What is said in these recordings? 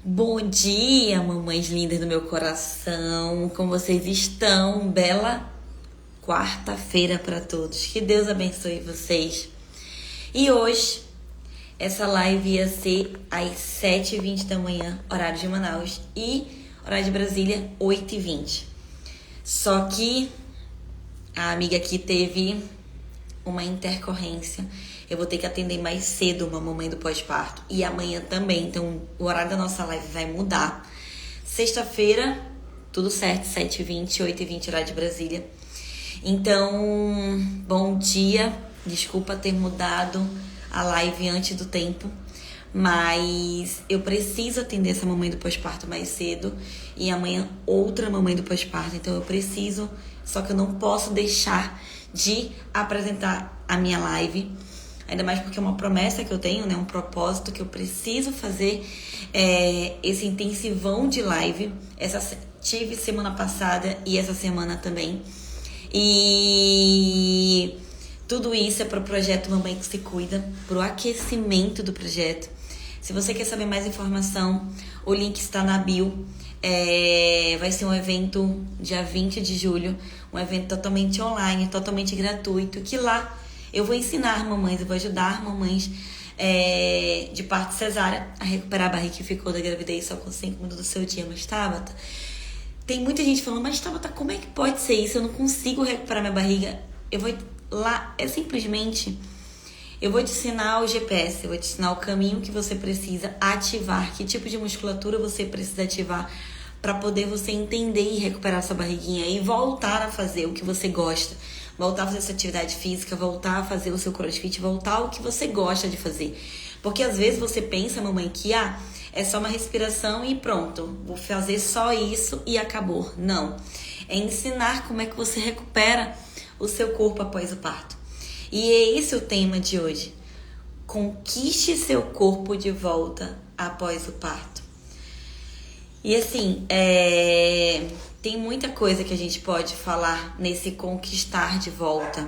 Bom dia, mamães lindas do meu coração. Como vocês estão? Bela quarta-feira para todos. Que Deus abençoe vocês. E hoje, essa live ia ser às 7h20 da manhã, horário de Manaus, e horário de Brasília, 8h20. Só que a amiga aqui teve uma intercorrência. Eu vou ter que atender mais cedo uma mamãe do pós-parto. E amanhã também. Então, o horário da nossa live vai mudar. Sexta-feira, tudo certo. 7h20, 8h20, horário de Brasília. Então, bom dia. Desculpa ter mudado a live antes do tempo. Mas eu preciso atender essa mamãe do pós-parto mais cedo. E amanhã outra mamãe do pós-parto. Então, eu preciso. Só que eu não posso deixar de apresentar a minha live. Ainda mais porque é uma promessa que eu tenho, né? Um propósito que eu preciso fazer esse intensivão de live. Tive semana passada e essa semana também. E tudo isso é para o projeto Mamãe que se Cuida, para o aquecimento do projeto. Se você quer saber mais informação, o link está na bio. Vai ser um evento dia 20 de julho, um evento totalmente online, totalmente gratuito, que lá eu vou ensinar mamães, eu vou ajudar mamães de parto cesárea a recuperar a barriga que ficou da gravidez só com 5 minutos do seu dia. Mas Tabata, tem muita gente falando, mas Tabata, como é que pode ser isso? Eu não consigo recuperar minha barriga. Eu vou lá, simplesmente, eu vou te ensinar o GPS, eu vou te ensinar o caminho que você precisa ativar, que tipo de musculatura você precisa ativar para poder você entender e recuperar sua barriguinha e voltar a fazer o que você gosta. Voltar a fazer sua atividade física, voltar a fazer o seu crossfit, voltar ao que você gosta de fazer. Porque às vezes você pensa, mamãe, que é só uma respiração e pronto, vou fazer só isso e acabou. Não. É ensinar como é que você recupera o seu corpo após o parto. E é esse o tema de hoje. Conquiste seu corpo de volta após o parto. E assim, tem muita coisa que a gente pode falar nesse conquistar de volta,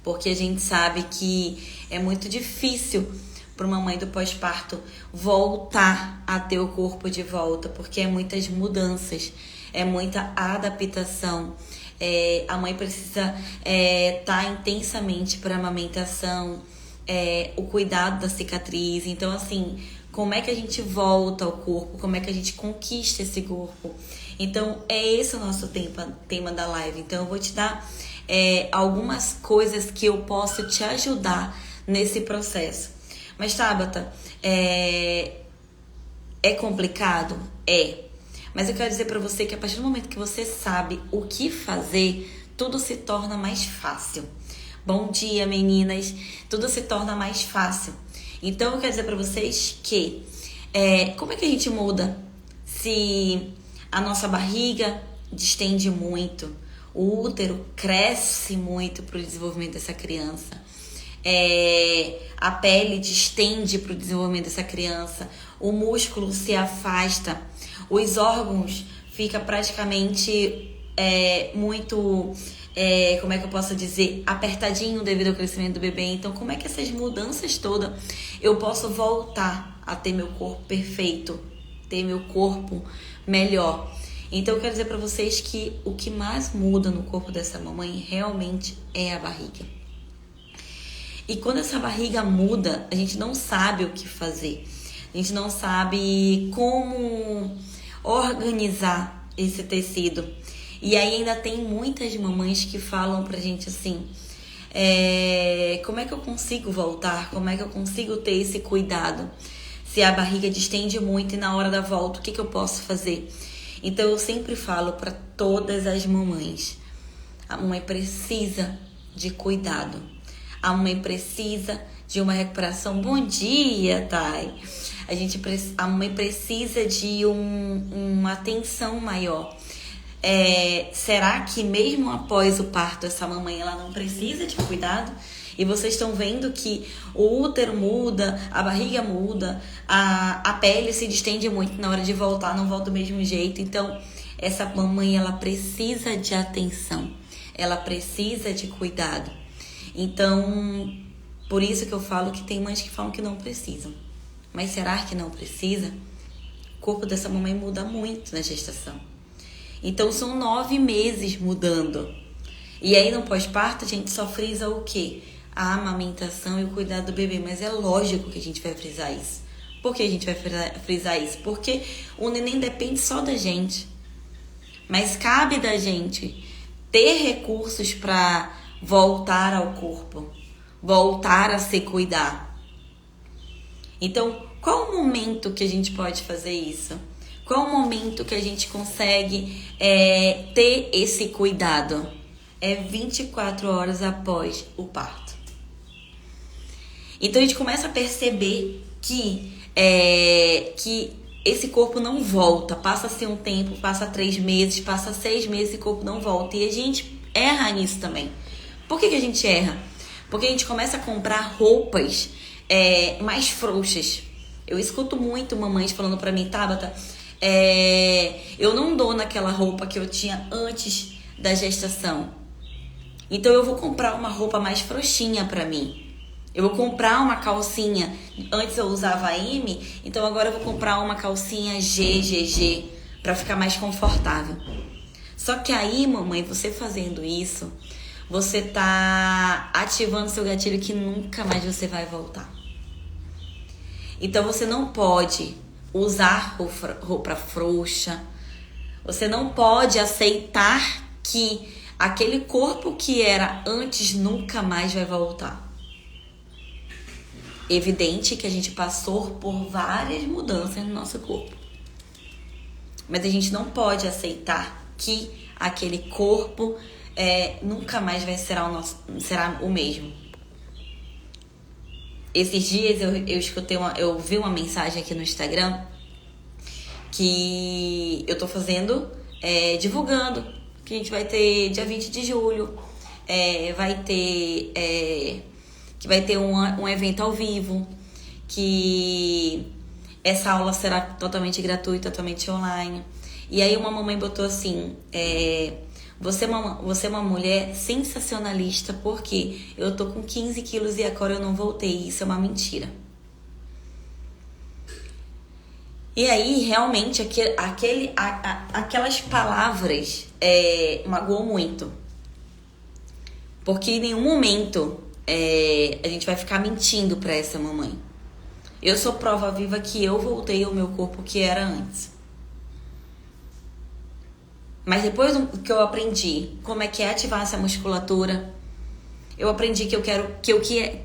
porque a gente sabe que é muito difícil para uma mãe do pós-parto voltar a ter o corpo de volta, porque é muitas mudanças, é muita adaptação. A mãe precisa estar intensamente para a amamentação, o cuidado da cicatriz. Então, assim, como é que a gente volta ao corpo? Como é que a gente conquista esse corpo? Então, é esse o nosso tema da live. Então, eu vou te dar algumas coisas que eu posso te ajudar nesse processo. Mas, Tabata, é complicado? Mas eu quero dizer pra você que a partir do momento que você sabe o que fazer, tudo se torna mais fácil. Bom dia, meninas! Tudo se torna mais fácil. Então, eu quero dizer pra vocês que como é que a gente muda se a nossa barriga distende muito, o útero cresce muito para o desenvolvimento dessa criança, a pele distende para o desenvolvimento dessa criança, o músculo se afasta, os órgãos ficam praticamente muito, como é que eu posso dizer, apertadinho devido ao crescimento do bebê. Então, como é que essas mudanças todas eu posso voltar a ter meu corpo perfeito, ter meu corpo melhor? Então, eu quero dizer para vocês que o que mais muda no corpo dessa mamãe realmente é a barriga. E quando essa barriga muda, a gente não sabe o que fazer. A gente não sabe como organizar esse tecido. E aí ainda tem muitas mamães que falam pra gente assim, como é que eu consigo voltar? Como é que eu consigo ter esse cuidado? Se a barriga distende muito e na hora da volta, o que eu posso fazer? Então, eu sempre falo para todas as mamães, a mamãe precisa de cuidado. A mamãe precisa de uma recuperação. Bom dia, Thay! A mamãe precisa de uma atenção maior. Será que mesmo após o parto, essa mamãe ela não precisa de cuidado? E vocês estão vendo que o útero muda, a barriga muda, a pele se distende muito na hora de voltar, não volta do mesmo jeito. Então, essa mamãe, ela precisa de atenção, ela precisa de cuidado. Então, por isso que eu falo que tem mães que falam que não precisam. Mas será que não precisa? corpo dessa mamãe muda muito na gestação. Então são 9 meses mudando. E aí no pós-parto a gente só frisa o quê? A amamentação e o cuidado do bebê. Mas é lógico que a gente vai frisar isso. Por que a gente vai frisar isso? Porque o neném depende só da gente. Mas cabe da gente ter recursos para voltar ao corpo, voltar a se cuidar. Então, qual o momento que a gente pode fazer isso? Qual o momento que a gente consegue ter esse cuidado? É 24 horas após o parto. Então, a gente começa a perceber que esse corpo não volta. Passa-se um tempo, passa 3 meses, passa 6 meses e o corpo não volta. E a gente erra nisso também. Por que a gente erra? Porque a gente começa a comprar roupas mais frouxas. Eu escuto muito mamães falando pra mim, Tabata, eu não dou naquela roupa que eu tinha antes da gestação. Então eu vou comprar uma roupa mais frouxinha pra mim. Eu vou comprar uma calcinha. Antes eu usava M, então agora eu vou comprar uma calcinha GGG pra ficar mais confortável. Só que aí, mamãe, você fazendo isso, você tá ativando seu gatilho que nunca mais você vai voltar. Então você não pode usar roupa frouxa. Você não pode aceitar que aquele corpo que era antes nunca mais vai voltar. Evidente que a gente passou por várias mudanças no nosso corpo. Mas a gente não pode aceitar que aquele corpo nunca mais será o mesmo. Esses dias eu vi uma mensagem aqui no Instagram que eu tô fazendo, divulgando que a gente vai ter dia 20 de julho, que vai ter um evento ao vivo, que essa aula será totalmente gratuita, totalmente online. E aí uma mamãe botou assim, você é uma mulher sensacionalista porque eu tô com 15 quilos e agora eu não voltei. Isso é uma mentira. E aí, realmente, aquelas palavras magoam muito. Porque em nenhum momento a gente vai ficar mentindo pra essa mamãe. Eu sou prova viva que eu voltei ao meu corpo que era antes. Mas depois que eu aprendi como é que é ativar essa musculatura, eu aprendi que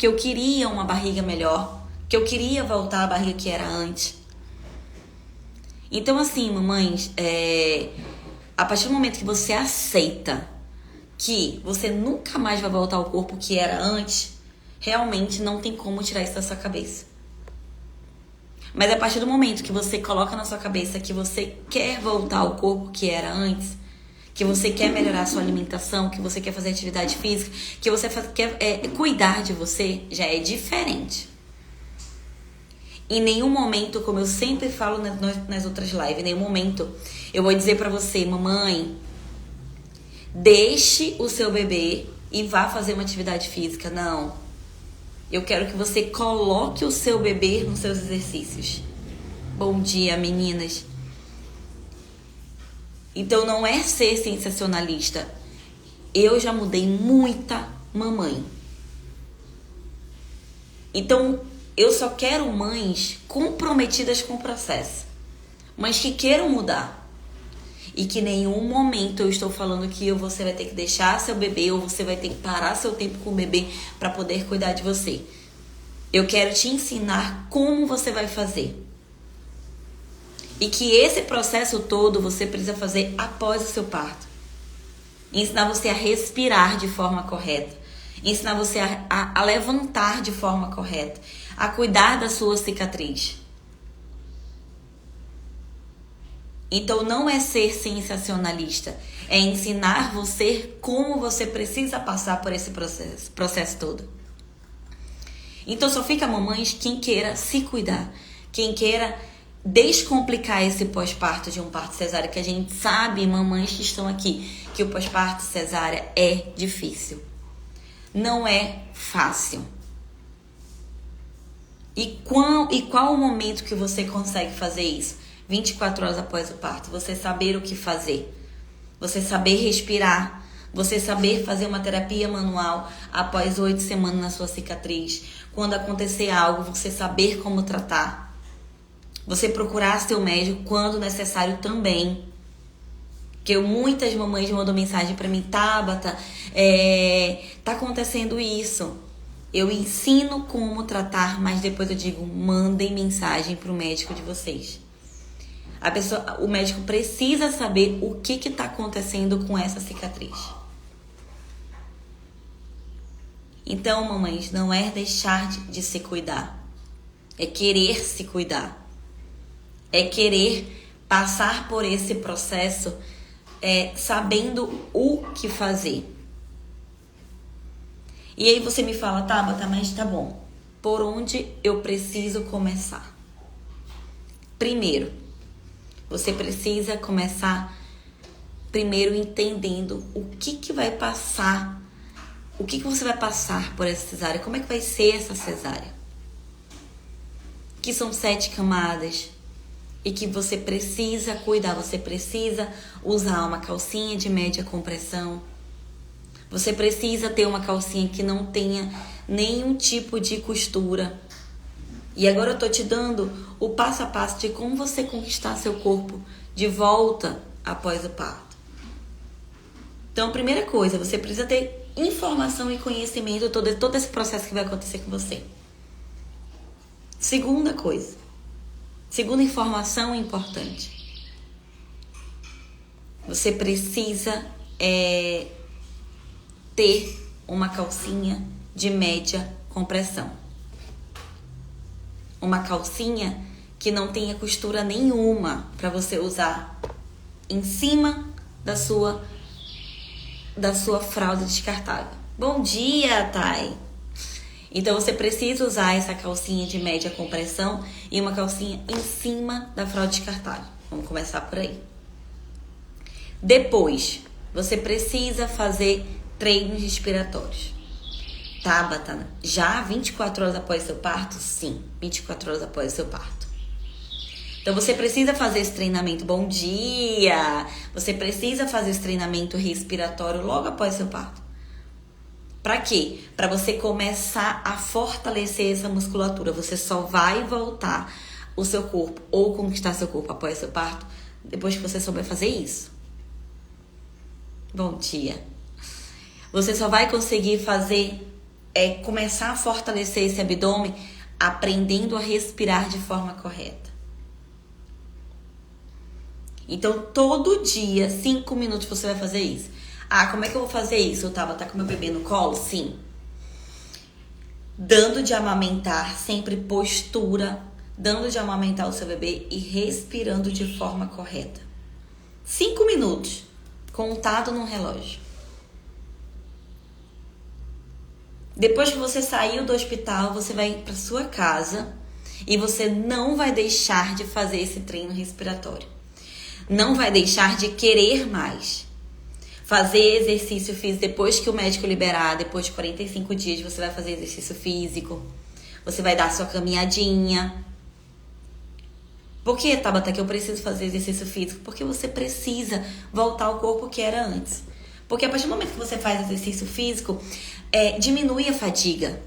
eu queria uma barriga melhor, que eu queria voltar à barriga que era antes. Então assim, mamães, a partir do momento que você aceita que você nunca mais vai voltar ao corpo que era antes, realmente não tem como tirar isso da sua cabeça. Mas a partir do momento que você coloca na sua cabeça que você quer voltar ao corpo que era antes, que você quer melhorar a sua alimentação, que você quer fazer atividade física, que você quer cuidar de você, já é diferente. Em nenhum momento, como eu sempre falo nas outras lives, em nenhum momento eu vou dizer pra você, mamãe, deixe o seu bebê e vá fazer uma atividade física. Não. Eu quero que você coloque o seu bebê nos seus exercícios. Bom dia, meninas. Então não é ser sensacionalista. Eu já mudei muita mamãe. Então eu só quero mães comprometidas com o processo. Mães que queiram mudar. E que em nenhum momento eu estou falando que você vai ter que deixar seu bebê ou você vai ter que parar seu tempo com o bebê para poder cuidar de você. Eu quero te ensinar como você vai fazer. E que esse processo todo você precisa fazer após o seu parto. Ensinar você a respirar de forma correta. Ensinar você a levantar de forma correta. A cuidar da sua cicatriz. Então não é ser sensacionalista, é ensinar você como você precisa passar por esse processo todo. Então só fica mamães quem queira se cuidar, quem queira descomplicar esse pós-parto de um parto cesárea, que a gente sabe, mamães que estão aqui, que o pós-parto cesárea é difícil. Não é fácil. E qual o momento que você consegue fazer isso? 24 horas após o parto. Você saber o que fazer. Você saber respirar. Você saber fazer uma terapia manual após 8 semanas na sua cicatriz. Quando acontecer algo, você saber como tratar. Você procurar seu médico quando necessário também. Que muitas mamães mandam mensagem pra mim: Tabata, tá acontecendo isso. Eu ensino como tratar, mas depois eu digo: mandem mensagem pro médico de vocês. O médico precisa saber o que tá acontecendo com essa cicatriz. Então, mamães, não é deixar de se cuidar. É querer se cuidar. É querer passar por esse processo sabendo o que fazer. E aí você me fala: Tabata, mas tá bom. Por onde eu preciso começar? Primeiro, você precisa começar primeiro entendendo o que vai passar. O que você vai passar por essa cesárea? Como é que vai ser essa cesárea? Que são 7 camadas e que você precisa cuidar. Você precisa usar uma calcinha de média compressão. Você precisa ter uma calcinha que não tenha nenhum tipo de costura. E agora eu tô te dando o passo a passo de como você conquistar seu corpo de volta após o parto. Então, primeira coisa, você precisa ter informação e conhecimento de todo esse processo que vai acontecer com você. Segunda coisa, segunda informação importante. Você precisa ter uma calcinha de média compressão. Uma calcinha que não tenha costura nenhuma para você usar em cima da sua fralda descartável. Bom dia, Thay! Então você precisa usar essa calcinha de média compressão e uma calcinha em cima da fralda descartável. Vamos começar por aí. Depois, você precisa fazer treinos respiratórios. Tabata, já 24 horas após o seu parto? Sim, 24 horas após o seu parto. Então você precisa fazer esse treinamento. Bom dia! Você precisa fazer esse treinamento respiratório logo após o seu parto. Para quê? Para você começar a fortalecer essa musculatura. Você só vai voltar o seu corpo ou conquistar seu corpo após o seu parto depois que você souber fazer isso. Bom dia! Você só vai conseguir começar a fortalecer esse abdômen aprendendo a respirar de forma correta. Então, todo dia, 5 minutos você vai fazer isso. Ah, como é que eu vou fazer isso? Eu tava com meu bebê no colo? Sim. Dando de amamentar, sempre postura, dando de amamentar o seu bebê e respirando de forma correta. 5 minutos, contado num relógio. Depois que você saiu do hospital, você vai para sua casa e você não vai deixar de fazer esse treino respiratório. Não vai deixar de querer mais. Fazer exercício físico depois que o médico liberar, depois de 45 dias, você vai fazer exercício físico. Você vai dar sua caminhadinha. Por que, Tabata, que eu preciso fazer exercício físico? Porque você precisa voltar ao corpo que era antes. Porque a partir do momento que você faz exercício físico, diminui a fadiga.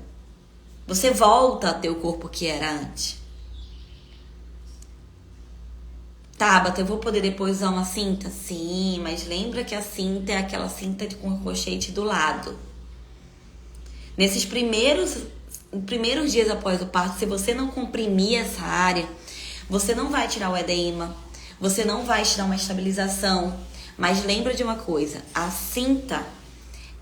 Você volta a ter o corpo que era antes. Tabata, eu vou poder depois usar uma cinta? Sim, mas lembra que a cinta é aquela cinta com colchete do lado. Nesses primeiros dias após o parto, se você não comprimir essa área, você não vai tirar o edema, você não vai tirar uma estabilização. Mas lembra de uma coisa, a cinta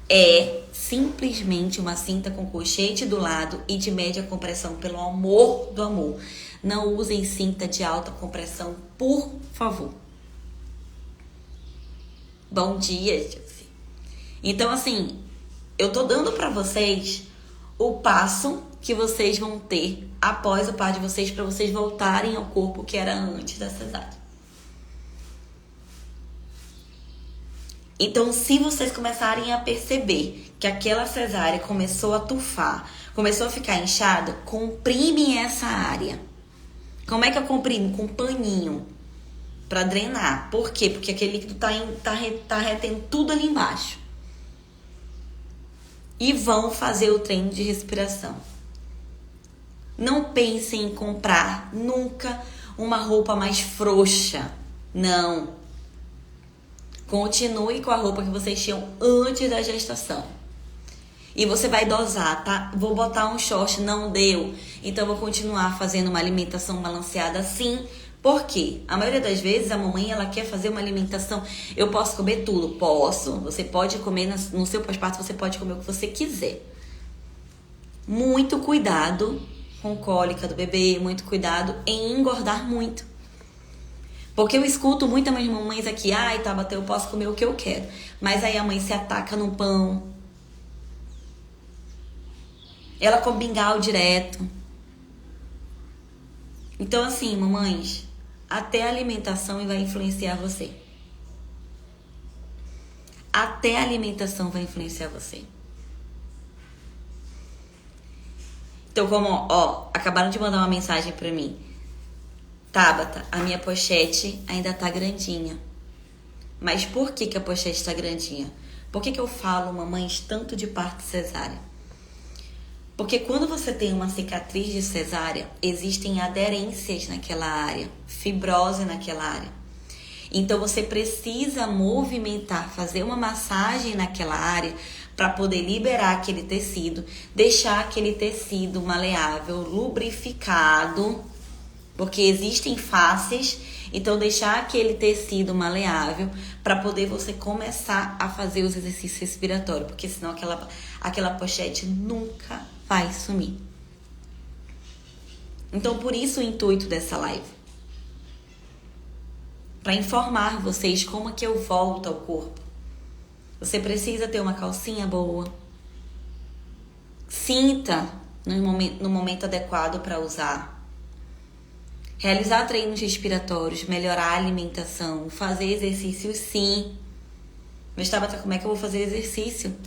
é simplesmente uma cinta com colchete do lado e de média compressão, pelo amor do amor. Não usem cinta de alta compressão, por favor. Bom dia, José. Então, assim, eu tô dando pra vocês o passo que vocês vão ter após o parto de vocês para vocês voltarem ao corpo que era antes da cesárea. Então, se vocês começarem a perceber que aquela cesárea começou a tufar, começou a ficar inchado, comprime essa área. Como é que eu comprimo? Com paninho. para drenar. Por quê? Porque aquele líquido tá retendo tudo ali embaixo. E vão fazer o treino de respiração. Não pensem em comprar nunca uma roupa mais frouxa. Não. Continue com a roupa que vocês tinham antes da gestação. E você vai dosar, tá? Vou botar um short, não deu. Então, vou continuar fazendo uma alimentação balanceada assim. Por quê? A maioria das vezes, a mamãe, ela quer fazer uma alimentação. Eu posso comer tudo? Posso. Você pode comer, no seu pós-parto, você pode comer o que você quiser. Muito cuidado com cólica do bebê. Muito cuidado em engordar muito. Porque eu escuto muitas mamães aqui. Ai, Tabata, eu posso comer o que eu quero. Mas aí a mãe se ataca no pão. Ela come mingau direto. Então, assim, mamães, até a alimentação vai influenciar você. Até a alimentação vai influenciar você. Então, como, acabaram de mandar uma mensagem pra mim. Tabata, a minha pochete ainda tá grandinha. Mas por que a pochete tá grandinha? Por que eu falo, mamães, tanto de parto cesárea? Porque quando você tem uma cicatriz de cesárea, existem aderências naquela área, fibrose naquela área. Então você precisa movimentar, fazer uma massagem naquela área para poder liberar aquele tecido, deixar aquele tecido maleável, lubrificado, porque existem faces, então deixar aquele tecido maleável para poder você começar a fazer os exercícios respiratórios, porque senão aquela pochete nunca vai sumir. Então, por isso o intuito dessa live. Para informar vocês como que eu volto ao corpo. Você precisa ter uma calcinha boa. Sinta no momento adequado para usar. Realizar treinos respiratórios, melhorar a alimentação, fazer exercícios sim. Mas Tabata, como é que eu vou fazer exercício?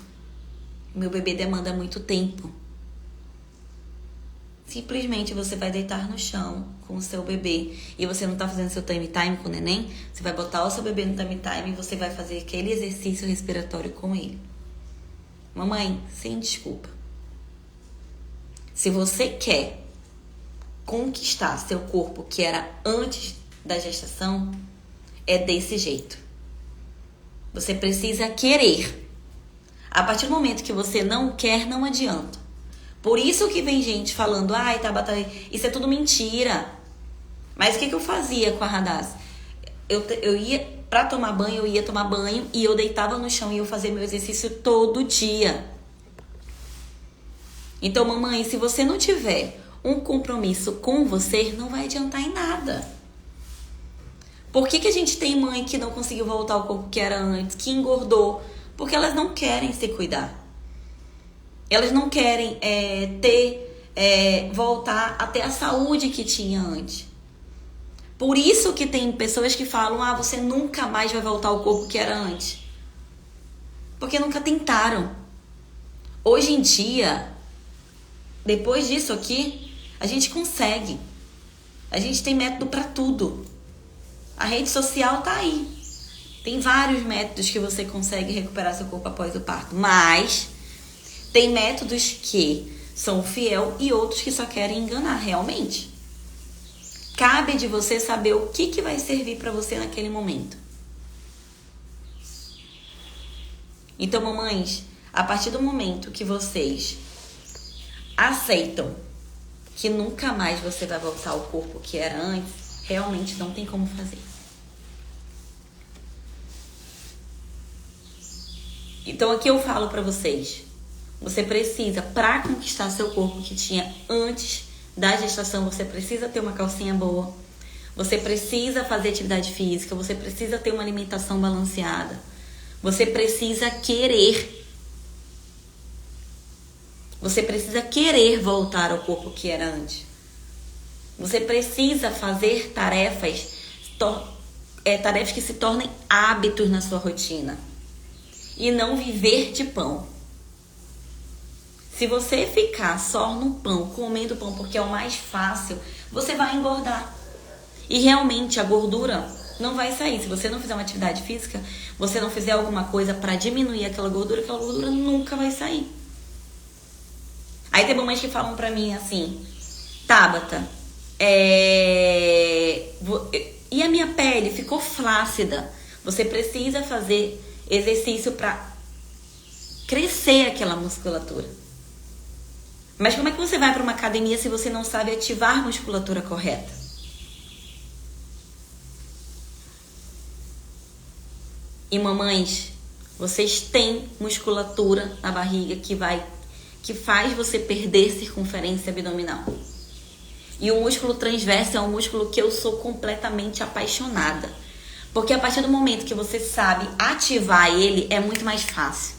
Meu bebê demanda muito tempo. Simplesmente você vai deitar no chão com o seu bebê e você não tá fazendo seu time com o neném, você vai botar o seu bebê no time e você vai fazer aquele exercício respiratório com ele. Mamãe, sem desculpa. Se você quer conquistar seu corpo que era antes da gestação, é desse jeito. Você precisa querer. A partir do momento que você não quer, não adianta. Por isso que vem gente falando, ai, Tabata, isso é tudo mentira. Mas o que eu fazia com a Radassa? Eu ia, pra tomar banho, eu ia tomar banho e eu deitava no chão e eu fazia meu exercício todo dia. Então, mamãe, se você não tiver um compromisso com você, não vai adiantar em nada. Por que a gente tem mãe que não conseguiu voltar ao corpo que era antes, que engordou? Porque elas não querem se cuidar. Elas não querem voltar a ter a saúde que tinha antes. Por isso que tem pessoas que falam, você nunca mais vai voltar ao corpo que era antes. Porque nunca tentaram. Hoje em dia, depois disso aqui, a gente consegue. A gente tem método para tudo. A rede social tá aí. Tem vários métodos que você consegue recuperar seu corpo após o parto. Mas tem métodos que são fiel e outros que só querem enganar realmente. Cabe de você saber o que vai servir para você naquele momento. Então, mamães, a partir do momento que vocês aceitam que nunca mais você vai voltar ao corpo que era antes, realmente não tem como fazer. Então, aqui eu falo para vocês. Você precisa, para conquistar seu corpo que tinha antes da gestação, você precisa ter uma calcinha boa. Você precisa fazer atividade física. Você precisa ter uma alimentação balanceada. Você precisa querer. Você precisa querer voltar ao corpo que era antes. Você precisa fazer tarefas que se tornem hábitos na sua rotina. E não viver de pão. Se você ficar só no pão, comendo pão porque é o mais fácil, você vai engordar. E realmente a gordura não vai sair. Se você não fizer uma atividade física, você não fizer alguma coisa pra diminuir aquela gordura nunca vai sair. Aí tem mamães que falam pra mim assim, Tabata, e a minha pele ficou flácida. Você precisa fazer exercício pra crescer aquela musculatura. Mas como é que você vai pra uma academia se você não sabe ativar a musculatura correta? E mamães, vocês têm musculatura na barriga que faz você perder circunferência abdominal. E o músculo transverso é um músculo que eu sou completamente apaixonada. Porque a partir do momento que você sabe ativar ele, é muito mais fácil.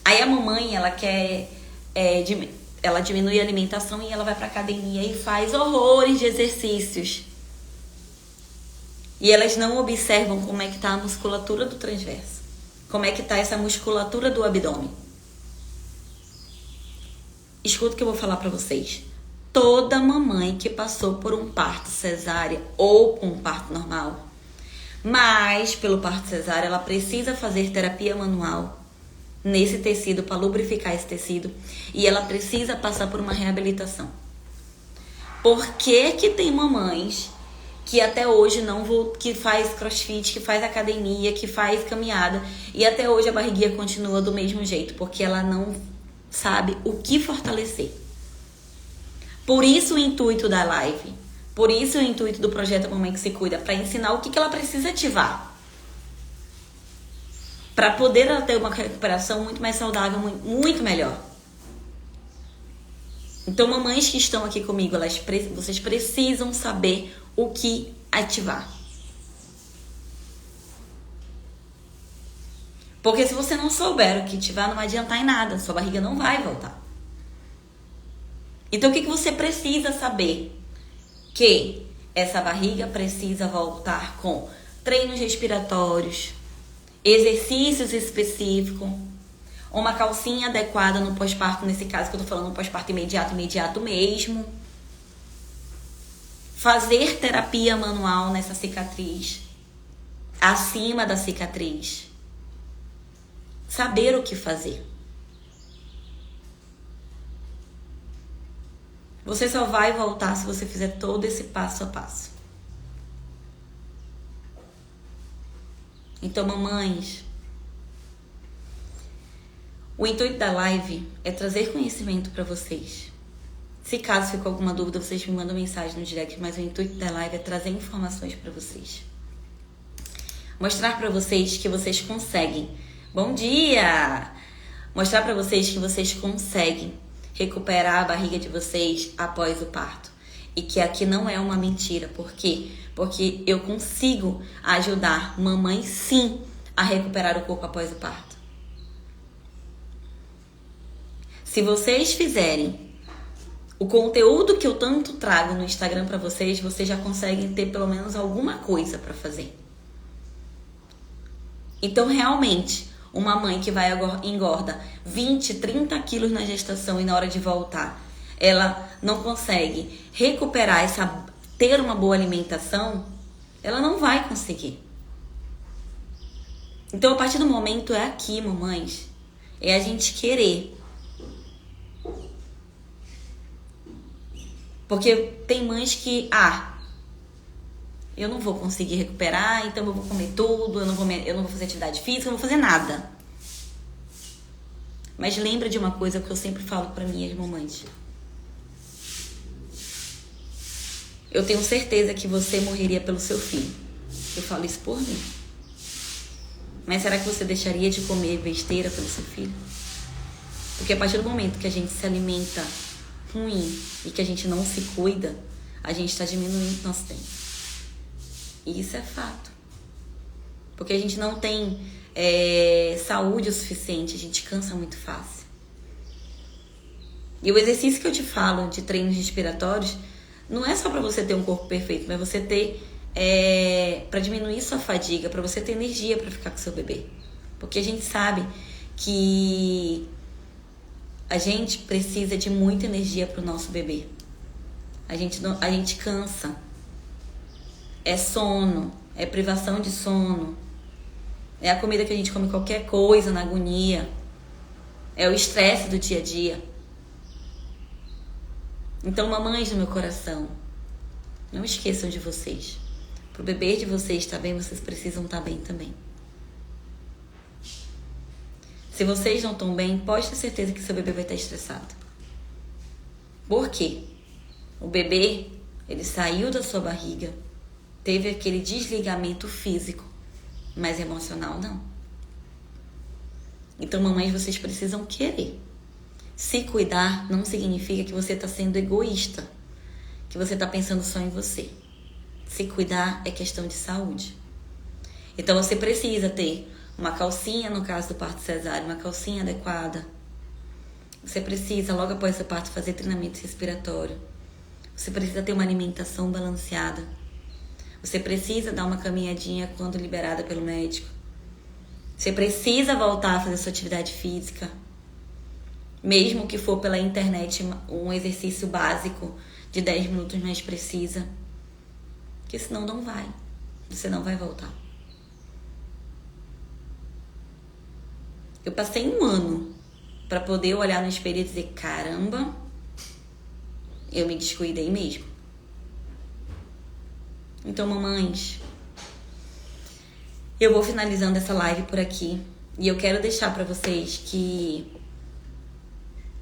Aí a mamãe, ela quer... ela diminui a alimentação e ela vai pra academia e faz horrores de exercícios. E elas não observam como é que tá a musculatura do transverso. Como é que tá essa musculatura do abdômen. Escuta o que eu vou falar pra vocês. Toda mamãe que passou por um parto cesárea ou um parto normal, mas pelo parto cesárea, ela precisa fazer terapia manual nesse tecido para lubrificar esse tecido e ela precisa passar por uma reabilitação. Por que que tem mamães que até hoje que faz crossfit, que faz academia, que faz caminhada e até hoje a barriguinha continua do mesmo jeito? Porque ela não sabe o que fortalecer. Por isso o intuito da live, por isso o intuito do projeto Mamãe que se Cuida, para ensinar o que ela precisa ativar. Para poder ela ter uma recuperação muito mais saudável, muito melhor. Então, mamães que estão aqui comigo, vocês precisam saber o que ativar. Porque se você não souber o que ativar, não vai adiantar em nada. Sua barriga não vai voltar. Então, o que você precisa saber? Que essa barriga precisa voltar com treinos respiratórios, exercícios específicos, uma calcinha adequada no pós-parto, nesse caso que eu tô falando pós-parto imediato mesmo. Fazer terapia manual nessa cicatriz, acima da cicatriz. Saber o que fazer. Você só vai voltar se você fizer todo esse passo a passo. Então, mamães, o intuito da live é trazer conhecimento para vocês. Se caso ficou alguma dúvida, vocês me mandam mensagem no direct, mas o intuito da live é trazer informações para vocês. Mostrar para vocês que vocês conseguem. Bom dia! Mostrar para vocês que vocês conseguem recuperar a barriga de vocês após o parto. E que aqui não é uma mentira. Por quê? Porque eu consigo ajudar mamãe, sim, a recuperar o corpo após o parto. Se vocês fizerem o conteúdo que eu tanto trago no Instagram para vocês já conseguem ter pelo menos alguma coisa para fazer. Então, realmente, uma mãe que vai engorda 20, 30 quilos na gestação e na hora de voltar, ela não consegue recuperar ter uma boa alimentação, ela não vai conseguir. Então, a partir do momento é aqui, mamães, é a gente querer. Porque tem mães que, eu não vou conseguir recuperar, então eu vou comer tudo, eu não vou fazer atividade física, eu não vou fazer nada. Mas lembra de uma coisa que eu sempre falo para minhas mamães. Eu tenho certeza que você morreria pelo seu filho. Eu falo isso por mim. Mas será que você deixaria de comer besteira pelo seu filho? Porque a partir do momento que a gente se alimenta ruim e que a gente não se cuida, a gente está diminuindo nosso tempo. E isso é fato. Porque a gente não tem saúde o suficiente, a gente cansa muito fácil. E o exercício que eu te falo de treinos respiratórios não é só para você ter um corpo perfeito, mas você ter para diminuir sua fadiga, para você ter energia para ficar com seu bebê. Porque a gente sabe que a gente precisa de muita energia para o nosso bebê. A gente cansa. É sono, é privação de sono, é a comida que a gente come qualquer coisa na agonia, é o estresse do dia a dia. Então, mamães do meu coração, não esqueçam de vocês. Pro bebê de vocês estar bem, vocês precisam estar bem também. Se vocês não estão bem, pode ter certeza que seu bebê vai estar estressado. Por quê? O bebê, ele saiu da sua barriga, teve aquele desligamento físico, mas emocional não. Então, mamães, vocês precisam querer. Se cuidar não significa que você está sendo egoísta, que você está pensando só em você. Se cuidar é questão de saúde. Então, você precisa ter uma calcinha, no caso do parto cesáreo, uma calcinha adequada. Você precisa, logo após o parto, fazer treinamento respiratório. Você precisa ter uma alimentação balanceada. Você precisa dar uma caminhadinha quando liberada pelo médico. Você precisa voltar a fazer sua atividade física. Mesmo que for pela internet, um exercício básico de 10 minutos, mas precisa. Porque senão não vai. Você não vai voltar. Eu passei um ano para poder olhar no espelho e dizer, caramba, eu me descuidei mesmo. Então, mamães, eu vou finalizando essa live por aqui. E eu quero deixar para vocês que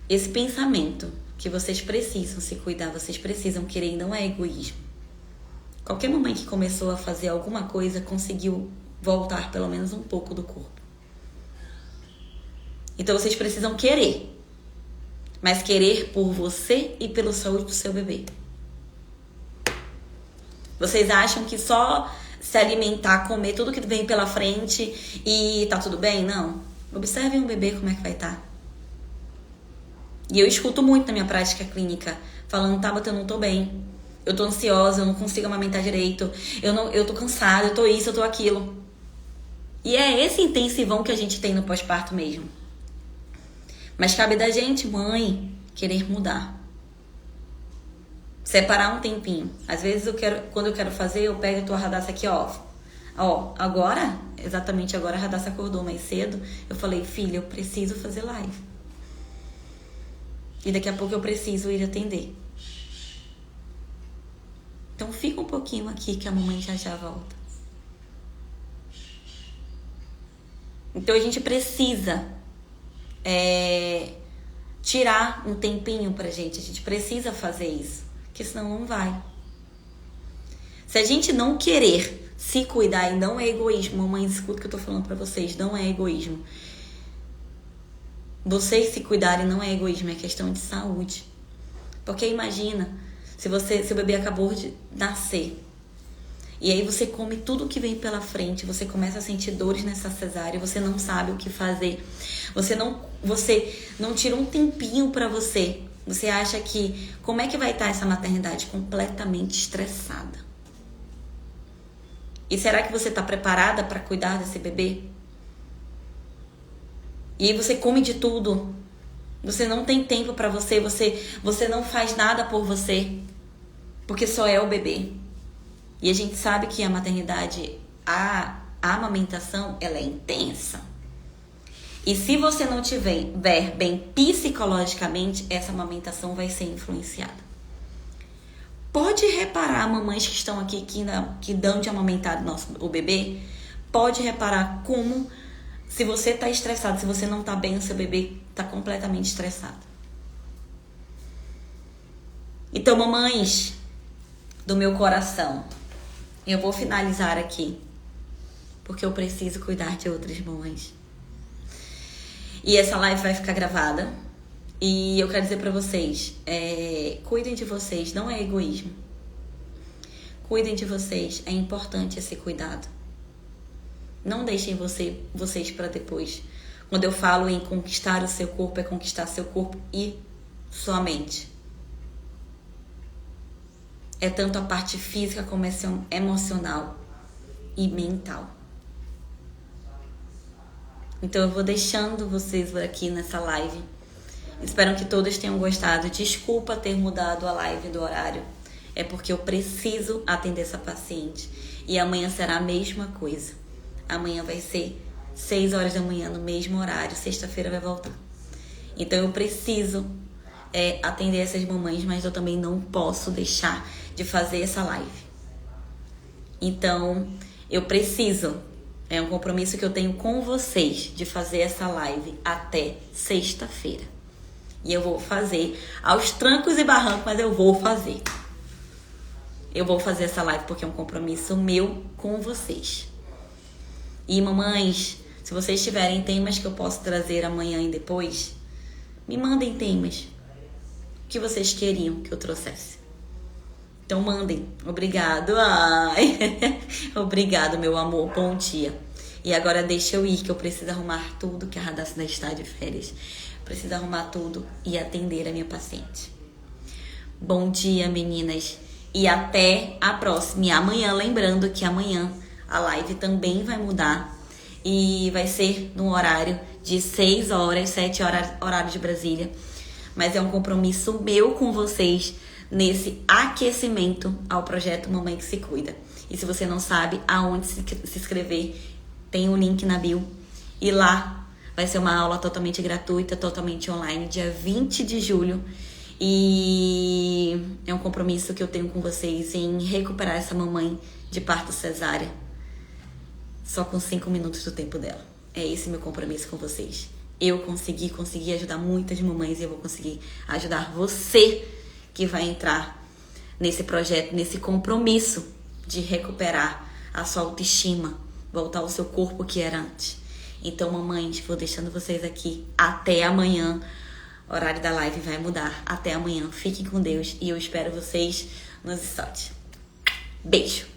esse pensamento que vocês precisam se cuidar, vocês precisam querer, não é egoísmo. Qualquer mamãe que começou a fazer alguma coisa conseguiu voltar pelo menos um pouco do corpo. Então vocês precisam querer, mas querer por você e pela saúde do seu bebê. Vocês acham que só se alimentar, comer tudo que vem pela frente e tá tudo bem? Não. Observem um bebê como é que vai estar. E eu escuto muito na minha prática clínica, falando, Tabata, eu não tô bem. Eu tô ansiosa, eu não consigo amamentar direito. Eu tô cansada, eu tô isso, eu tô aquilo. E é esse intensivão que a gente tem no pós-parto mesmo. Mas cabe da gente, mãe, querer mudar. Separar um tempinho. Às vezes, quando eu quero fazer, eu pego a tua Radassa aqui, ó. Ó, agora, exatamente agora, a Radassa acordou mais cedo. Eu falei, filha, eu preciso fazer live. E daqui a pouco eu preciso ir atender. Então, fica um pouquinho aqui que a mamãe já volta. Então, a gente precisa tirar um tempinho pra gente. A gente precisa fazer isso, porque senão não vai. Se a gente não querer se cuidar, e não é egoísmo, mamãe, escuta o que eu tô falando pra vocês, não é egoísmo. Vocês se cuidarem não é egoísmo, é questão de saúde. Porque imagina, se o bebê acabou de nascer, e aí você come tudo que vem pela frente, você começa a sentir dores nessa cesárea, você não sabe o que fazer, você não tira um tempinho pra você. Você acha que, como é que vai estar essa maternidade? Completamente estressada. E será que você tá preparada pra cuidar desse bebê? E aí você come de tudo. Você não tem tempo pra você não faz nada por você, porque só é o bebê. E a gente sabe que a maternidade, a amamentação, ela é intensa. E se você não tiver bem psicologicamente, essa amamentação vai ser influenciada. Pode reparar, mamães que estão aqui, que dão de amamentar o bebê, pode reparar como, se você tá estressado, se você não tá bem, o seu bebê tá completamente estressado. Então, mamães do meu coração, eu vou finalizar aqui, porque eu preciso cuidar de outras mamães. E essa live vai ficar gravada. E eu quero dizer pra vocês, cuidem de vocês, não é egoísmo. Cuidem de vocês, é importante esse cuidado. Não deixem vocês pra depois. Quando eu falo em conquistar o seu corpo, é conquistar seu corpo e sua mente. É tanto a parte física como emocional e mental. Então eu vou deixando vocês por aqui nessa live. Espero que todos tenham gostado. Desculpa ter mudado a live do horário. é porque eu preciso atender essa paciente. E amanhã será a mesma coisa. Amanhã vai ser 6 horas da manhã, no mesmo horário. Sexta-feira vai voltar. Então eu preciso atender essas mamães, mas eu também não posso deixar de fazer essa live. Então eu preciso, é um compromisso que eu tenho com vocês, de fazer essa live até sexta-feira. E eu vou fazer aos trancos e barrancos, mas eu vou fazer. Eu vou fazer essa live porque é um compromisso meu com vocês. E mamães, se vocês tiverem temas que eu posso trazer amanhã e depois, me mandem temas que vocês queriam que eu trouxesse. Então mandem. Obrigado. Ai. Obrigado, meu amor. Bom dia. E agora deixa eu ir, que eu preciso arrumar tudo, que a Radassa ainda está de férias. Preciso arrumar tudo e atender a minha paciente. Bom dia, meninas. E até a próxima. E amanhã, lembrando que amanhã a live também vai mudar. E vai ser no horário de 6 horas, 7 horas, horário de Brasília. Mas é um compromisso meu com vocês nesse aquecimento ao projeto Mamãe que Se Cuida. E se você não sabe aonde se inscrever, tem o link na bio. E lá vai ser uma aula totalmente gratuita, totalmente online, dia 20 de julho. E é um compromisso que eu tenho com vocês em recuperar essa mamãe de parto cesárea só com 5 minutos do tempo dela. É esse meu compromisso com vocês. Eu consegui ajudar muitas mamães e eu vou conseguir ajudar você que vai entrar nesse projeto, nesse compromisso de recuperar a sua autoestima, voltar ao seu corpo que era antes. Então, mamães, vou deixando vocês aqui até amanhã. O horário da live vai mudar. Até amanhã. Fiquem com Deus e eu espero vocês nos stories. Beijo!